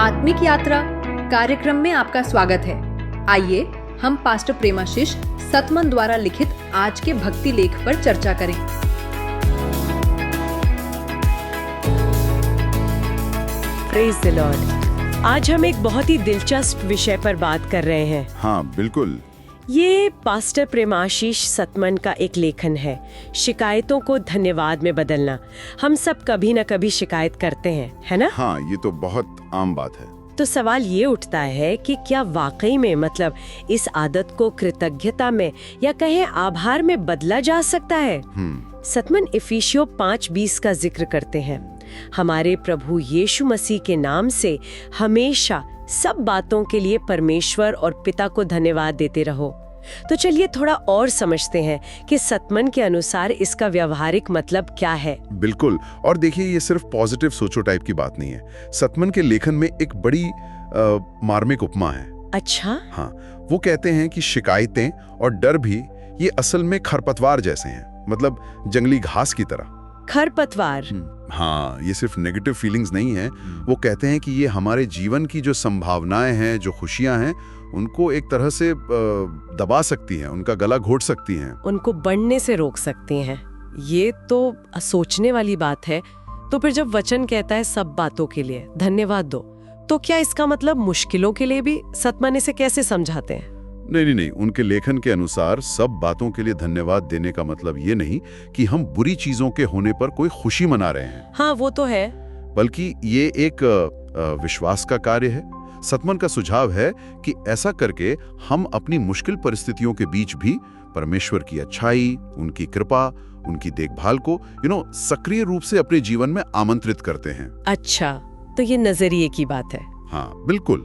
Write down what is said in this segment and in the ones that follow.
आत्मिक यात्रा कार्यक्रम में आपका स्वागत है। आइए हम पास्टर प्रेमाशीष सतमन द्वारा लिखित आज के भक्ति लेख पर चर्चा करें। Praise the Lord. आज हम एक बहुत ही दिलचस्प विषय पर बात कर रहे हैं। हाँ बिल्कुल। ये पास्टर प्रेमाशीष सतमन का एक लेखन है, शिकायतों को धन्यवाद में बदलना। हम सब कभी न कभी शिकायत करते हैं, है ना? हाँ, ये तो बहुत आम बात है। तो सवाल ये उठता है कि क्या वाकई में इस आदत को कृतज्ञता में या कहें आभार में बदला जा सकता है? सतमन इफिसियों 5:20 का जिक्र करते हैं। हमारे प्रभु यीशु मसीह के नाम से हमेशा सब बातों के लिए परमेश्वर और पिता को धन्यवाद देते रहो। तो चलिए थोड़ा और समझते हैं कि सतमन के अनुसार इसका व्यवहारिक मतलब क्या है। बिल्कुल। और देखिए, ये सिर्फ पॉजिटिव सोचो टाइप की बात नहीं है। सतमन के लेखन में एक बड़ी मार्मिक उपमा है। अच्छा। हाँ, वो कहते हैं कि शिकायतें और डर भी ये असल में खरपतवार जैसे हैं, मतलब जंगली घास की तरह। खरपतवार। हाँ, ये सिर्फ नेगेटिव फीलिंग्स नहीं है। वो कहते हैं कि ये हमारे जीवन की जो संभावनाएं हैं, जो खुशियां हैं, उनको एक तरह से दबा सकती हैं, उनका गला घोट सकती हैं, उनको बढ़ने से रोक सकती हैं। ये तो सोचने वाली बात है। तो फिर जब वचन कहता है सब बातों के लिए धन्यवाद दो, तो क्या इसका मतलब मुश्किलों के लिए भी सतमन इसे कैसे समझाते हैं? नहीं, उनके लेखन के अनुसार सब बातों के लिए धन्यवाद देने का मतलब ये नहीं कि हम बुरी चीजों के होने पर कोई खुशी मना रहे हैं। हाँ, वो तो है। बल्कि ये एक विश्वास का कार्य है। सतमन का सुझाव है कि ऐसा करके हम अपनी मुश्किल परिस्थितियों के बीच भी परमेश्वर की अच्छाई, उनकी कृपा, उनकी देखभाल को सक्रिय रूप से अपने जीवन में आमंत्रित करते हैं। अच्छा, तो ये नजरिए की बात है। हाँ बिल्कुल।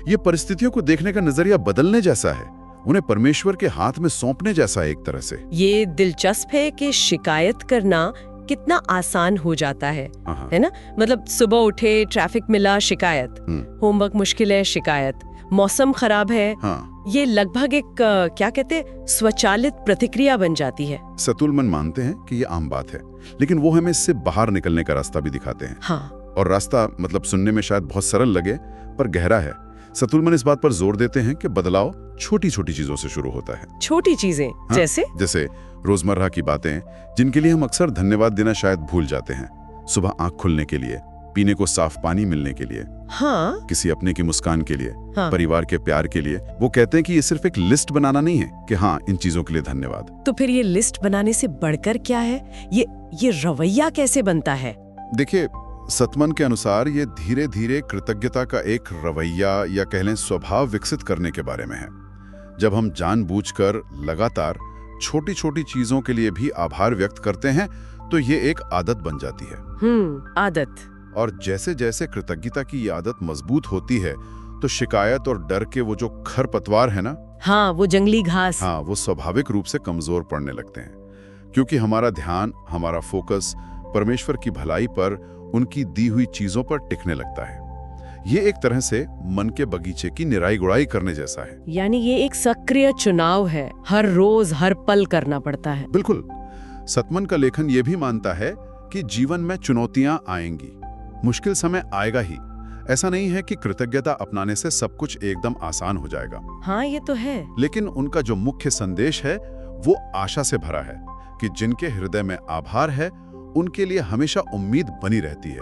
ये परिस्थितियों को देखने का नजरिया बदलने जैसा है, उन्हें परमेश्वर के हाथ में सौंपने जैसा एक तरह से। ये दिलचस्प है कि शिकायत करना कितना आसान हो जाता है ना? मतलब सुबह उठे, ट्रैफिक मिला, शिकायत। होमवर्क मुश्किल है, शिकायत। मौसम खराब है। हाँ। ये लगभग एक क्या कहते हैं, स्वचालित प्रतिक्रिया बन जाती है। सतुलमन मानते हैं कि ये आम बात है, लेकिन वो हमें इससे बाहर निकलने का रास्ता भी दिखाते हैं। हाँ। और रास्ता सुनने में शायद बहुत सरल लगे, पर गहरा है। सतुलमन इस बात पर जोर देते हैं कि बदलाव छोटी छोटी चीजों से शुरू होता है। छोटी चीजें? हाँ? जैसे रोजमर्रा की बातें, जिनके लिए हम अक्सर धन्यवाद देना शायद भूल जाते हैं। सुबह आंख खुलने के लिए, पीने को साफ पानी मिलने के लिए, हाँ? किसी अपने की मुस्कान के लिए, हाँ? परिवार के प्यार के लिए। वो कहते हैं कि ये सिर्फ एक लिस्ट बनाना नहीं है कि हाँ, इन चीजों के लिए धन्यवाद। तो फिर ये लिस्ट बनाने से बढ़कर क्या है? ये रवैया कैसे बनता है? देखिए, सतमन के अनुसार ये धीरे धीरे कृतज्ञता का एक रवैया या कह लें स्वभाव विकसित करने के बारे में है। जब हम जानबूझकर लगातार छोटी छोटी चीजों के लिए भी आभार व्यक्त करते हैं, तो ये एक आदत बन जाती है। आदत। और जैसे जैसे कृतज्ञता की ये आदत मजबूत होती है, तो शिकायत और डर के वो जो खरपतवार है ना, हाँ, वो जंगली घास, हाँ, वो स्वाभाविक रूप से कमजोर पड़ने लगते हैं, क्योंकि हमारा ध्यान, हमारा फोकस परमेश्वर की भलाई पर, उनकी दी हुई चीजों पर टिकने लगता है। ये एक तरह से मन के बगीचे की निराई गुड़ाई करने जैसा है। यानी ये एक सक्रिय चुनाव है, हर रोज हर पल करना पड़ता है। बिल्कुल। सतमन का लेखन ये भी मानता है कि जीवन में चुनौतियां आएंगी, मुश्किल समय आएगा ही। ऐसा नहीं है कि कृतज्ञता अपनाने से सब कुछ एकदम आसान हो जाएगा। हाँ, ये तो है। लेकिन उनका जो मुख्य संदेश है वो आशा से भरा है कि जिनके हृदय में आभार है, उनके लिए हमेशा उम्मीद बनी रहती है।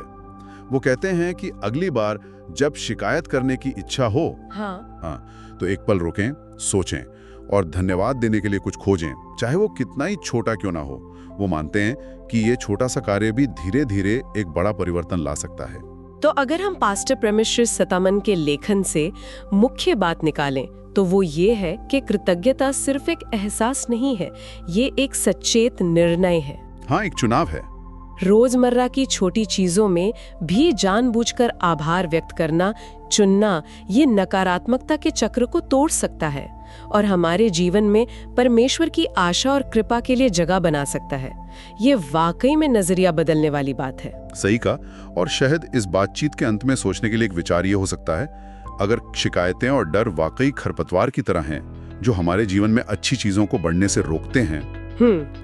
वो कहते हैं कि अगली बार जब शिकायत करने की इच्छा हो, हाँ, तो एक पल रुकें, सोचें और धन्यवाद देने के लिए कुछ खोजें, चाहे वो कितना ही छोटा क्यों ना हो। वो मानते हैं कि ये छोटा सा कार्य भी धीरे धीरे एक बड़ा परिवर्तन ला सकता है। तो अगर हम पास्टर प्रेमाशीष सतमन के लेखन से मुख्य बात निकालें, तो वो ये है कि कृतज्ञता सिर्फ एक एहसास नहीं है, ये एक सचेत निर्णय है। हाँ, एक चुनाव है। रोजमर्रा की छोटी चीजों में भी जानबूझकर आभार व्यक्त करना, चुनना, ये नकारात्मकता के चक्र को तोड़ सकता है और हमारे जीवन में परमेश्वर की आशा और कृपा के लिए जगह बना सकता है। ये वाकई में नजरिया बदलने वाली बात है। सही कहा। और शायद इस बातचीत के अंत में सोचने के लिए एक विचार ये हो सकता है, अगर शिकायतें और डर वाकई खरपतवार की तरह हैं, जो हमारे जीवन में अच्छी चीजों को बढ़ने से रोकते हैं,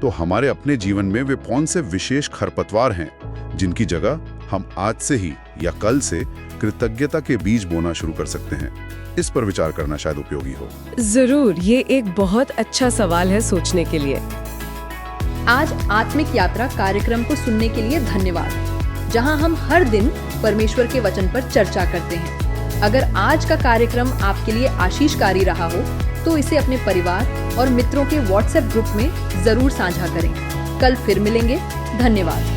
तो हमारे अपने जीवन में वे कौन से विशेष खरपतवार हैं जिनकी जगह हम आज से ही या कल से कृतज्ञता के बीज बोना शुरू कर सकते हैं? इस पर विचार करना शायद उपयोगी हो। जरूर, ये एक बहुत अच्छा सवाल है सोचने के लिए। आज आत्मिक यात्रा कार्यक्रम को सुनने के लिए धन्यवाद, जहां हम हर दिन परमेश्वर के वचन पर चर्चा करते हैं। अगर आज का कार्यक्रम आपके लिए आशीषकारी रहा हो तो इसे अपने परिवार और मित्रों के व्हाट्सएप ग्रुप में जरूर साझा करें। कल फिर मिलेंगे। धन्यवाद।